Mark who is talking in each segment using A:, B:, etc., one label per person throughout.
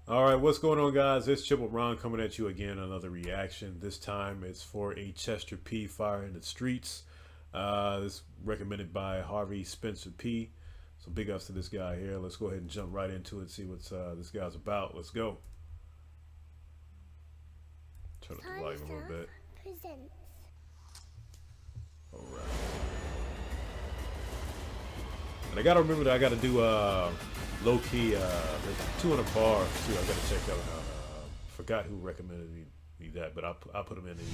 A: All right, what's going on, guys? It's Chip with Ron coming at you again. Another reaction. This time it's for a Chester P Fire in the Streets. This recommended by Harvey Spencer P. So big ups to this guy here. Let's go ahead and jump right into it. See what this guy's about. Let's go. Turn up the volume a little bit.
B: Presents.
A: All right. And I gotta remember that I gotta do low key. There's 200 bars too. I gotta check that one out. Forgot who recommended me that, but I'll put them in the.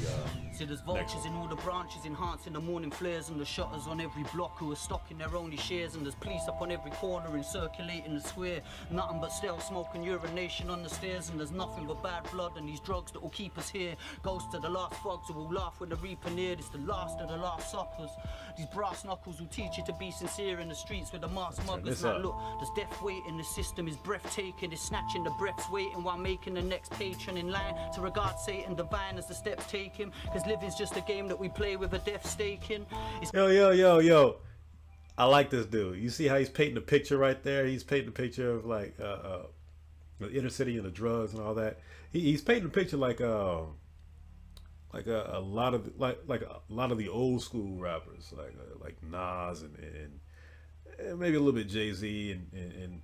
C: See, there's vultures in all the branches, enhancing the morning flares, and the shutters on every block who are stocking their only shares, and there's police up on every corner and circulating the square. Nothing but stale smoke and urination on the stairs, and there's nothing but bad blood and these drugs that will keep us here. Ghosts to the last frogs who will laugh when the reaper neared. It's the last of the last suppers. These brass knuckles will teach you to be sincere in the streets with the masked muggers. Now look, there's death waiting. The system is breathtaking. It's snatching the breaths waiting while making the next patron in line to regard Satan divine as the steps take him. Cause living's just a game that we play with a death stake in.
A: Yo. I like this dude. You see how he's painting the picture right there? He's painting the picture of like the inner city and the drugs and all that. He's painting the picture like a lot of the old school rappers like Nas and maybe a little bit Jay-Z and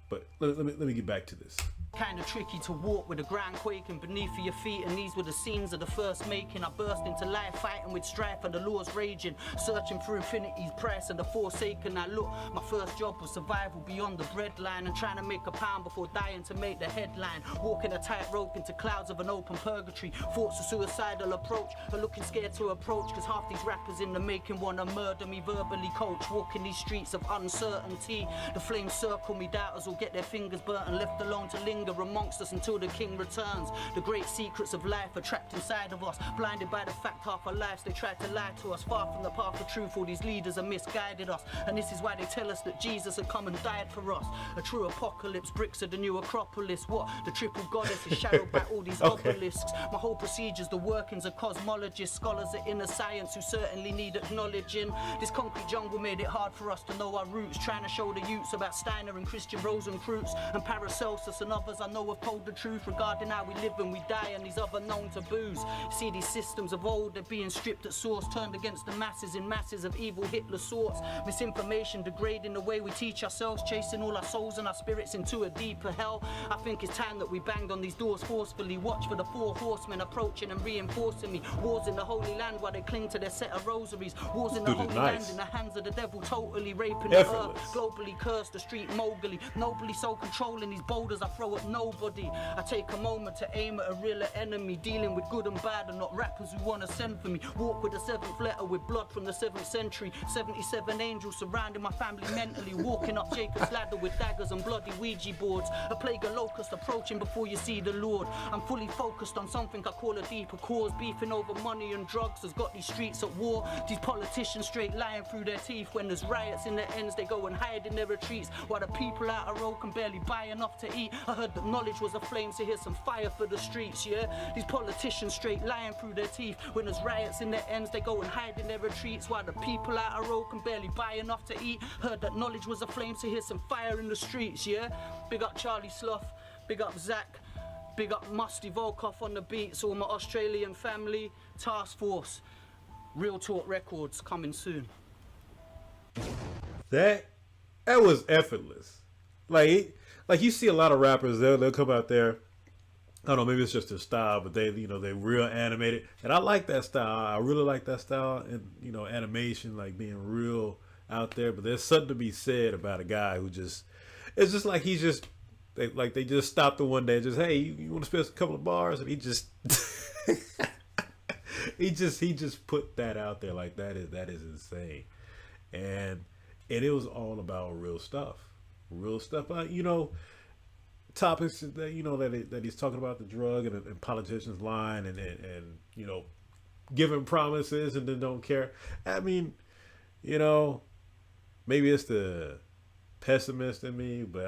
A: but let me get back to this.
C: Kinda tricky to walk with the ground quaking beneath your feet, and these were the scenes of the first making. I burst into life fighting with strife and the laws raging, searching for infinity's price and the forsaken. I look, my first job was survival beyond the breadline, and trying to make a pound before dying to make the headline. Walking a tightrope into clouds of an open purgatory, thoughts of suicidal approach, but looking scared to approach, cause half these rappers in the making wanna murder me verbally. Coach, walking these streets of uncertainty, the flames circle me, doubters will get their fingers burnt and left alone to linger amongst us until the king returns. The great secrets of life are trapped inside of us, blinded by the fact half our lives they tried to lie to us. Far from the path of truth, all these leaders are misguided us, and this is why they tell us that Jesus had come and died for us. A true apocalypse, bricks of the new Acropolis. What? The triple goddess is shadowed by all these obelisks. My whole procedure's the workings of cosmologists, scholars of inner science who certainly need acknowledging. This concrete jungle made it hard for us to know our roots, trying to show the youths about Steiner and Christian Rosenkreutz and Paracelsus and others I know have told the truth regarding how we live and we die and these other known taboos. See, these systems of old, they're being stripped at source, turned against the masses in masses of evil Hitler sorts. Misinformation degrading the way we teach ourselves, chasing all our souls and our spirits into a deeper hell. I think it's time that we banged on these doors forcefully. Watch for the 4 horsemen approaching and reinforcing me. Wars in the Holy Land while they cling to their set of rosaries. Wars in the Holy Land in the hands of the devil, totally raping the earth. Globally cursed, the street mogully, nobly so controlling these boulders I throw at nobody. I take a moment to aim at a realer enemy, dealing with good and bad and not rappers who wanna send for me. Walk with the 7th letter with blood from the 7th century. 77 angels surrounding my family mentally, walking up Jacob's ladder with daggers and bloody Ouija boards. A plague of locusts approaching before you see the Lord. I'm fully focused on something I call a deeper cause. Beefing over money and drugs has got these streets at war. These politicians straight lying through their teeth. When there's riots in their ends, they go and hide in their retreats, while the people out of road can barely buy enough to eat. I heard that knowledge was a flame, so here's some fire for the streets, yeah? These politicians straight lying through their teeth. When there's riots in their ends, they go and hide in their retreats, while the people out of road can barely buy enough to eat. Heard that knowledge was a flame, so here's some fire in the streets, yeah? Big up Charlie Sloth, big up Zach, big up Musty Volkov on the beats, all my Australian family, Task Force, Real Talk Records coming soon.
A: That was effortless. Like you see a lot of rappers, they'll come out there. I don't know, maybe it's just their style, but they real animated, and I like that style. I really like that style, and animation, like being real out there. But there's something to be said about a guy who it's just like they just stopped the one day and just, hey, you want to spit a couple of bars, and he just he just put that out there. Like that is insane, and it was all about real stuff. Topics that that he's talking about, the drug and politicians lying and giving promises and then don't care. I mean, maybe it's the pessimist in me, but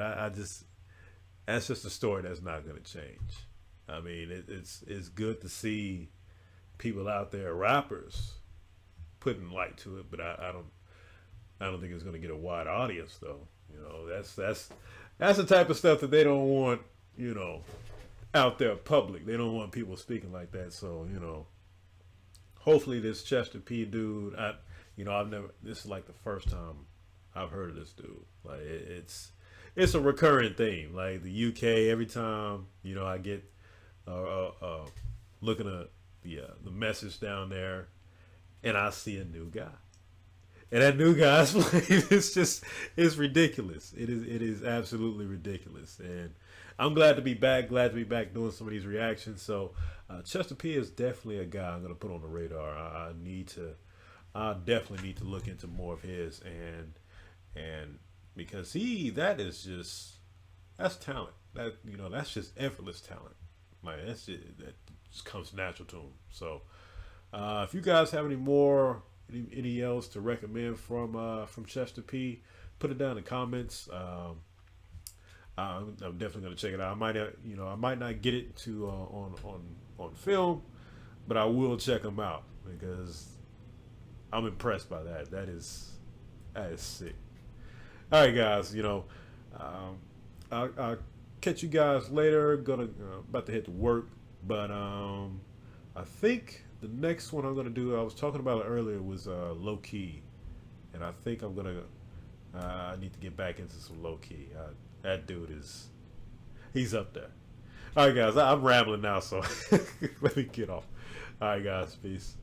A: that's just a story that's not going to change. I mean, it's good to see people out there, rappers, putting light to it, but I don't think it's going to get a wide audience though. That's the type of stuff that they don't want you know, out there public. They don't want people speaking like that. So, hopefully this Chester P dude, I've never. This is like the first time I've heard of this dude. Like it's a recurring theme. Like the UK, every time I get looking at the message down there, and I see a new guy. And that new guy's playing, it's ridiculous. It is absolutely ridiculous. And I'm glad to be back. Glad to be back doing some of these reactions. So Chester P is definitely a guy I'm gonna put on the radar. I definitely need to look into more of his, and because that's talent. That's just effortless talent. Like that just comes natural to him. So if you guys have any else to recommend from Chester P, put it down in the comments. I'm definitely gonna check it out. I might not get it to on film, but I will check them out because I'm impressed by that. That is sick. All right, guys. I'll catch you guys later. About to hit to work, but I think the next one I'm gonna do, I was talking about it earlier, was low key, and I think I need to get back into some low key. That dude he's up there. All right, guys, I'm rambling now, so let me get off. All right, guys, peace.